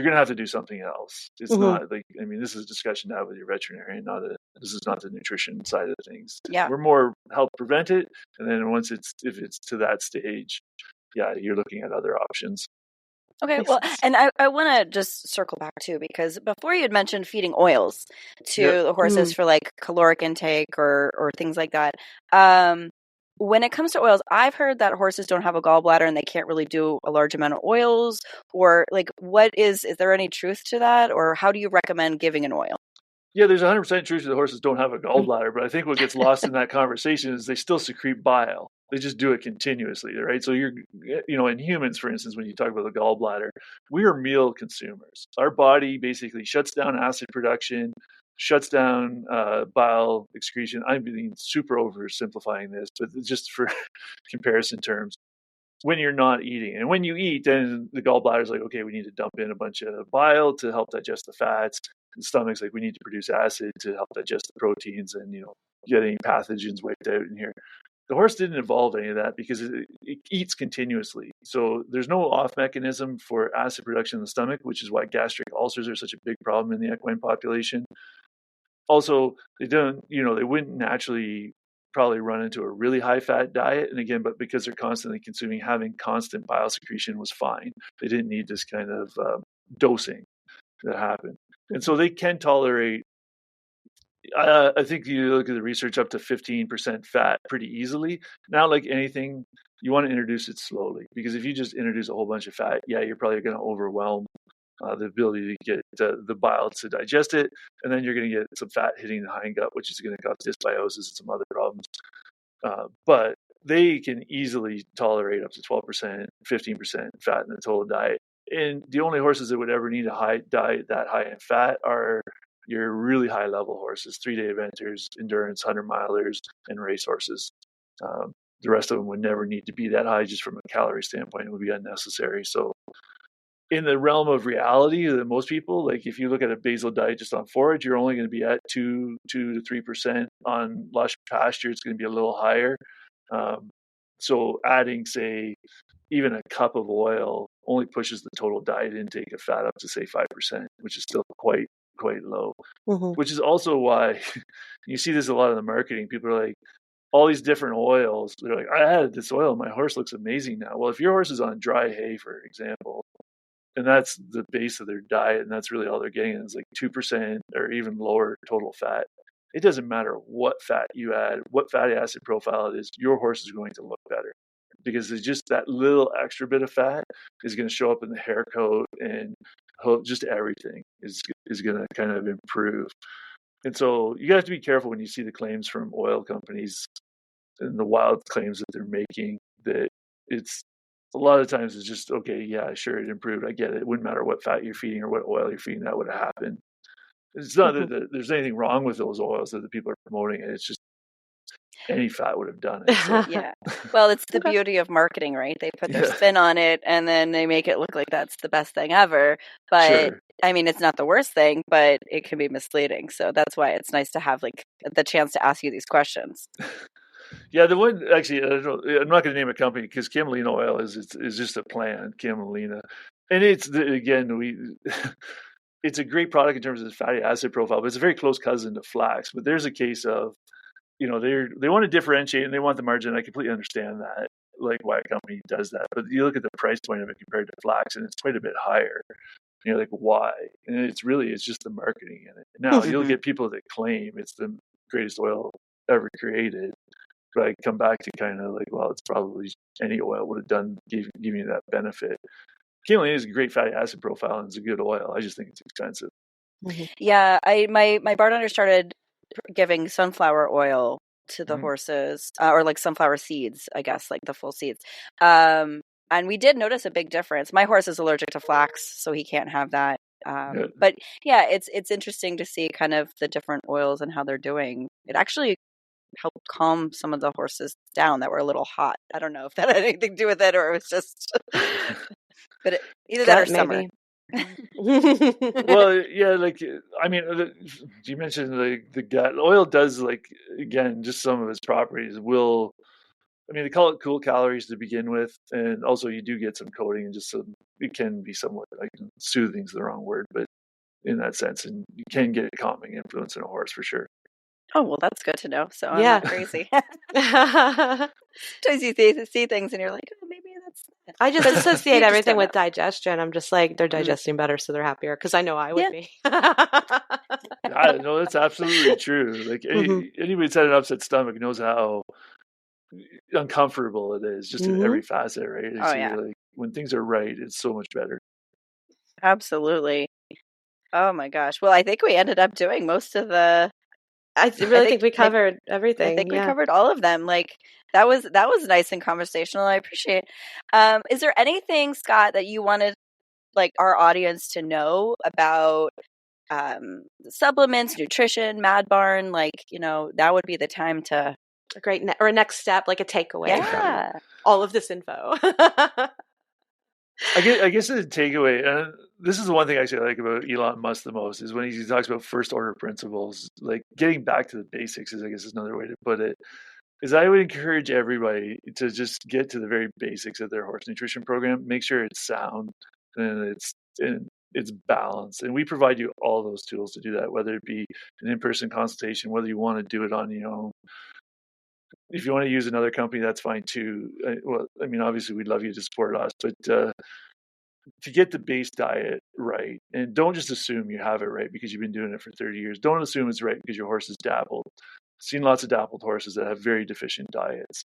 gonna have to do something else. It's not like, I mean, this is a discussion to have with your veterinarian. This is not the nutrition side of things. Yeah. We're more help prevent it, and then if it's to that stage, yeah, you're looking at other options. Okay, well, and I want to just circle back too, because before you had mentioned feeding oils to the horses for like caloric intake or things like that. When it comes to oils, I've heard that horses don't have a gallbladder and they can't really do a large amount of oils, or like, is there any truth to that, or how do you recommend giving an oil? Yeah, there's 100% truth that the horses don't have a gallbladder, but I think what gets lost in that conversation is they still secrete bile. They just do it continuously, right? So in humans, for instance, when you talk about the gallbladder, we are meal consumers. Our body basically shuts down acid production, shuts down bile excretion. I'm being super oversimplifying this, but just for comparison terms, when you're not eating. And when you eat, then the gallbladder is like, okay, we need to dump in a bunch of bile to help digest the fats. The stomach's like, we need to produce acid to help digest the proteins and, get any pathogens wiped out in here. The horse didn't evolve any of that because it eats continuously. So there's no off mechanism for acid production in the stomach, which is why gastric ulcers are such a big problem in the equine population. Also, they wouldn't naturally probably run into a really high fat diet. And again, but because they're constantly consuming, having constant bile secretion was fine. They didn't need this kind of dosing that happened. And so they can tolerate, I think you look at the research, up to 15% fat pretty easily. Now, like anything, you want to introduce it slowly, because if you just introduce a whole bunch of fat, yeah, you're probably going to overwhelm the ability to get the bile to digest it. And then you're going to get some fat hitting the hindgut, which is going to cause dysbiosis and some other problems. But they can easily tolerate up to 12%, 15% fat in the total diet. And the only horses that would ever need a high diet that high in fat are your really high level horses, 3-day eventers, endurance, 100-milers, and race horses. The rest of them would never need to be that high. Just from a calorie standpoint, it would be unnecessary. So in the realm of reality, that most people, like, if you look at a basal diet just on forage, you're only going to be at 2 to 3%. On lush pasture, it's going to be a little higher. So adding, say, even a cup of oil only pushes the total diet intake of fat up to, say, 5%, which is still quite low. Which is also why you see this a lot in the marketing. People are like, all these different oils. They're like, I added this oil, my horse looks amazing now. Well, if your horse is on dry hay, for example, and that's the base of their diet, and that's really all they're getting is like 2% or even lower total fat, it doesn't matter what fat you add, what fatty acid profile it is, your horse is going to look better, because it's just that little extra bit of fat is going to show up in the hair coat, and just everything is going to kind of improve. And so you have to be careful when you see the claims from oil companies. and the wild claims that they're making, that it's a lot of times it's just, okay, yeah, sure, it improved. I get it. It wouldn't matter what fat you're feeding or what oil you're feeding, that would have happened. It's not that there's anything wrong with those oils that the people are promoting it. It's just any fat would have done it. So Yeah. Well, it's the Okay. beauty of marketing, right? They put their Yeah. spin on it and then they make it look like that's the best thing ever. But Sure. I mean, it's not the worst thing, but it can be misleading. So that's why it's nice to have like the chance to ask you these questions. Yeah, the one actually, I don't know, I'm not going to name a company because camelina oil is just a plant, camelina, and it's a great product in terms of its fatty acid profile, but it's a very close cousin to flax. But there's a case of, they want to differentiate and they want the margin. I completely understand that, like why a company does that. But you look at the price point of it compared to flax, and it's quite a bit higher. And you're like, why? And it's just the marketing in it. Now you'll Mhm. get people that claim it's the greatest oil ever created. But I come back to kind of like, well, it's probably any oil would have giving you that benefit. Camelina is a great fatty acid profile and it's a good oil. I just think it's expensive. Yeah, my barn owner started giving sunflower oil to the Mhm. horses, or like sunflower seeds, I guess, like the full seeds. And we did notice a big difference. My horse is allergic to flax, so he can't have that. Good. But yeah, it's interesting to see kind of the different oils and how they're doing. It actually helped calm some of the horses down that were a little hot. I don't know if that had anything to do with it or it was just, but either that or Gut, summer. maybe. Well, yeah, like I mean, you mentioned the gut oil does, like, again, just some of its properties will. I mean, they call it cool calories to begin with, and also you do get some coating and just some. It can be somewhat, like, soothing's the wrong word, but in that sense, and you can get a calming influence in a horse for sure. Oh, well, that's good to know. So I'm Yeah. not crazy. Sometimes you see things and you're like, oh, maybe that's it. I just But associate you just everything don't with know. digestion. I'm just like, they're digesting better, so they're happier. Because I know I would Yeah. be. No, that's absolutely true. Like Mhm. anybody that's had an upset stomach knows how uncomfortable it is, just in every facet, right? Oh, So yeah, you're like, when things are right, it's so much better. absolutely. Oh my gosh. Well, I think we ended up doing most of the. I I really think think we like covered I everything. think we Yeah. covered all of them. Like that was nice and conversational. I appreciate it. Is there anything, Scott, that you wanted like our audience to know about supplements, nutrition, Mad Barn? Like, that would be the time to. A great or a next step, like a takeaway from Yeah. all of this info. I guess the takeaway, and this is the one thing actually I like about Elon Musk the most, is when he talks about first order principles, like getting back to the basics is, I guess, is another way to put it. Is I would encourage everybody to just get to the very basics of their horse nutrition program. Make sure it's sound and it's balanced, and we provide you all those tools to do that. Whether it be an in-person consultation, whether you want to do it on your own. If you want to use another company, that's fine too. Well, I mean, obviously, we'd love you to support us, but to get the base diet right, and don't just assume you have it right because you've been doing it for 30 years. Don't assume it's right because your horse is dappled. I've seen lots of dappled horses that have very deficient diets.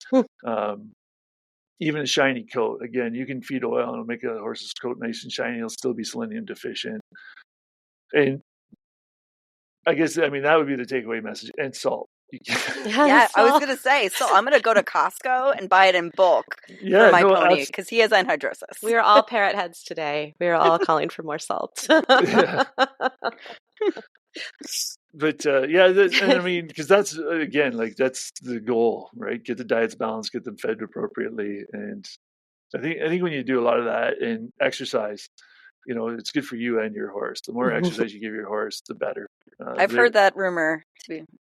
Um, Even a shiny coat, again, you can feed oil and it'll make a horse's coat nice and shiny. It'll still be selenium deficient. And I guess, I mean, that would be the takeaway message. And salt. Yeah, I was going to say, so I'm going to go to Costco and buy it in bulk Yeah, for my no, pony because he has anhydrosis. We are all parrot heads today. We are all calling for more salt. yeah. But and I mean, because that's, again, like, that's the goal, right? Get the diets balanced, get them fed appropriately, and I think when you do a lot of that and exercise, it's good for you and your horse. The more exercise you give your horse, the better. I've heard that rumor.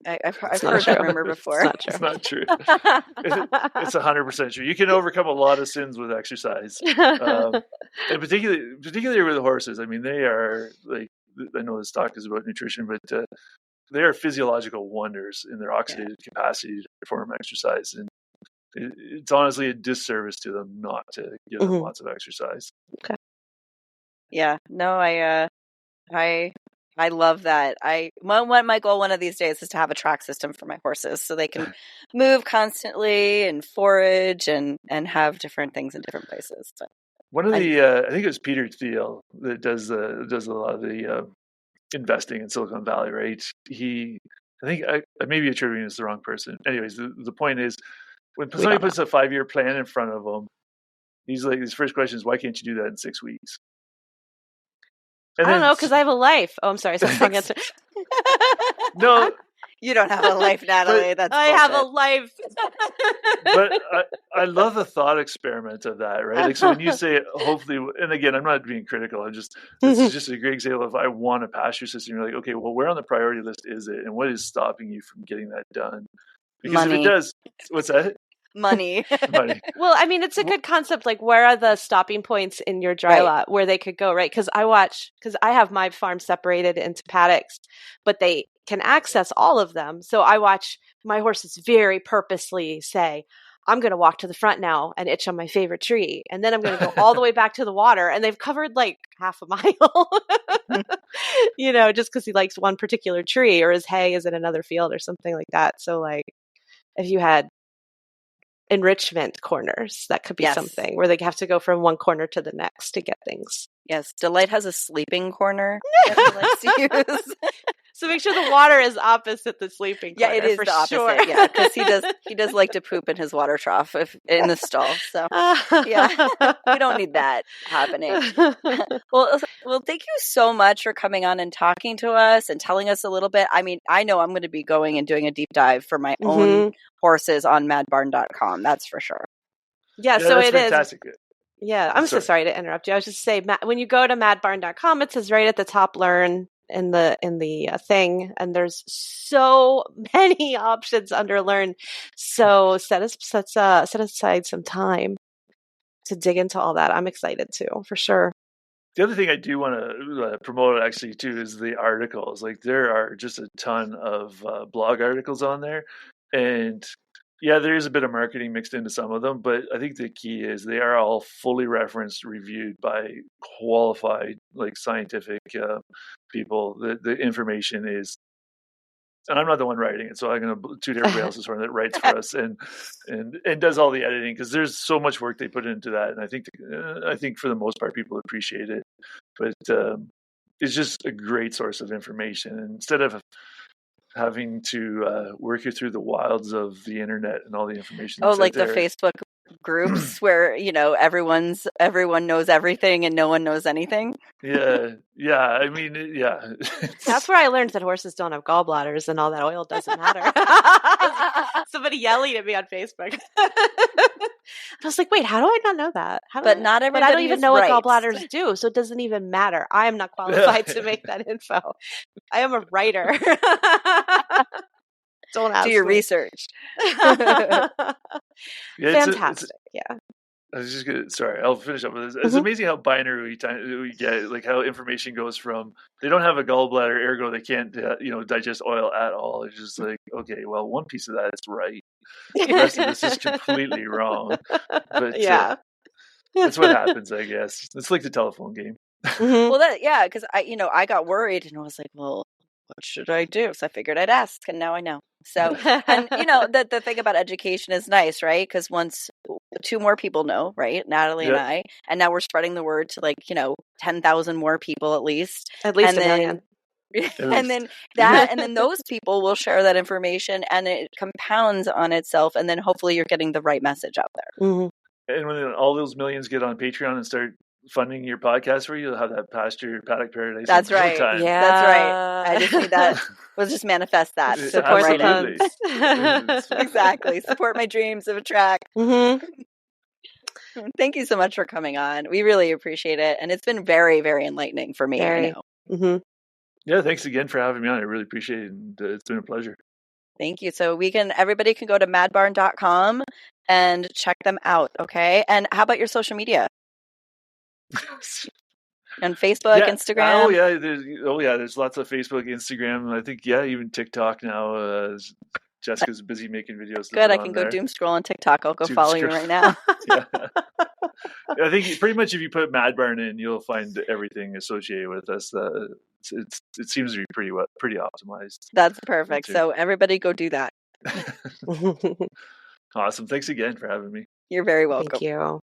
I've not heard that true. rumor before. It's not true. It's not true. It's 100% true. You can overcome a lot of sins with exercise, and particularly with the horses. I mean, they are like, I know this talk is about nutrition, but they are physiological wonders in their oxidative capacity to perform exercise, and it's honestly a disservice to them not to give them lots of exercise. Okay. Yeah, no, I love that. My goal one of these days is to have a track system for my horses so they can move constantly and forage and have different things in different places. But one of the I think it was Peter Thiel that does a lot of the investing in Silicon Valley, right? I think I may be attributing this to the wrong person. Anyways, the point is, when somebody puts a 5-year plan in front of them, he's like, his first question is, why can't you do that in 6 weeks? And I don't know, because I have a life. Oh, I'm sorry. No. You don't have a life, Natalie. That's bullshit. have a life. But I love the thought experiment of that, right? Like, so when you say, hopefully, and again, I'm not being critical. This is just a great example of, I want a pasture system. You're like, okay, well, where on the priority list is it? And what is stopping you from getting that done? Because Money. if it does, what's that? Money. Well, I mean, it's a good concept. Like, where are the stopping points in your dry lot where they could go, right? Because I have my farm separated into paddocks, but they can access all of them. So I watch my horses very purposely say, I'm going to walk to the front now and itch on my favorite tree. And then I'm going to go all the way back to the water. And they've covered like half a mile, just because he likes one particular tree, or his hay is in another field or something like that. So like, if you had enrichment corners, that could be something where they have to go from one corner to the next to get things. Yes, Delight has a sleeping corner that he likes to use. So make sure the water is opposite the sleeping corner. Yeah, it is the opposite. Sure. Yeah, because he does like to poop in his water trough in the stall. So yeah, we don't need that happening. Well, thank you so much for coming on and talking to us and telling us a little bit. I mean, I know I'm going to be going and doing a deep dive for my own horses on madbarn.com. That's for sure. Yeah, so it fantastic. is. Yeah, I'm so sorry to interrupt you. I was just saying, when you go to madbarn.com, it says right at the top, learn in the thing, and there's so many options under learn. So set aside some time to dig into all that. I'm excited too, for sure. The other thing I do want to promote actually too is the articles. Like, there are just a ton of blog articles on there, and yeah, there is a bit of marketing mixed into some of them, but I think the key is they are all fully referenced, reviewed by qualified, like, scientific people. The information is, and I'm not the one writing it, so I'm going to toot everybody else's horn that writes for us and does all the editing, because there's so much work they put into that, and I think for the most part people appreciate it. But it's just a great source of information, and instead of having to work you through the wilds of the internet and all the information. Oh, like the Facebook groups where everyone knows everything and no one knows anything. Yeah. I mean, yeah. That's where I learned that horses don't have gallbladders and all that oil doesn't matter. Somebody yelling at me on Facebook. I was like, wait, how do I not know that? Not everybody. But I don't even know what gallbladders do, so it doesn't even matter. I am not qualified to make that info. I am a writer. Don't ask do your me. Research. Fantastic. Yeah. I was just gonna. Sorry, I'll finish up with this. It's amazing how binary we get, like how information goes from they don't have a gallbladder, ergo they can't, digest oil at all. It's just like, okay, well, one piece of that is right. The rest of this is completely wrong. But yeah, that's what happens, I guess. It's like the telephone game. Well, because I got worried and I was like, well, what should I do? So I figured I'd ask, and now I know. So, and the thing about education is nice, right? Because once 2 more people know, right? Natalie and I, and now we're spreading the word to 10,000 more people at least. At least a million. And then those people will share that information, and it compounds on itself, and then hopefully you're getting the right message out there. Mm-hmm. And when all those millions get on Patreon and start funding your podcast for you, you'll have that pasture paddock paradise. That's right. No time. Yeah, that's right. I just need that. Let's just manifest that. Support the puns. Exactly. Support my dreams of a track. Mm-hmm. Thank you so much for coming on. We really appreciate it, and it's been very, very enlightening for me. Very. I know. Mm-hmm. Yeah, thanks again for having me on. I really appreciate it, and it's been a pleasure. Thank you. So everybody can go to madbarn.com and check them out. Okay. And how about your social media? On Facebook, Instagram? There's lots of Facebook, Instagram. I think, even TikTok now. Jessica's busy making videos. Good, I can go doom scroll on TikTok. I'll go follow you right now. Yeah. I think pretty much if you put Mad Barn in, you'll find everything associated with us. It seems to be pretty optimized. That's perfect. So everybody go do that. Awesome. Thanks again for having me. You're very welcome. Thank you.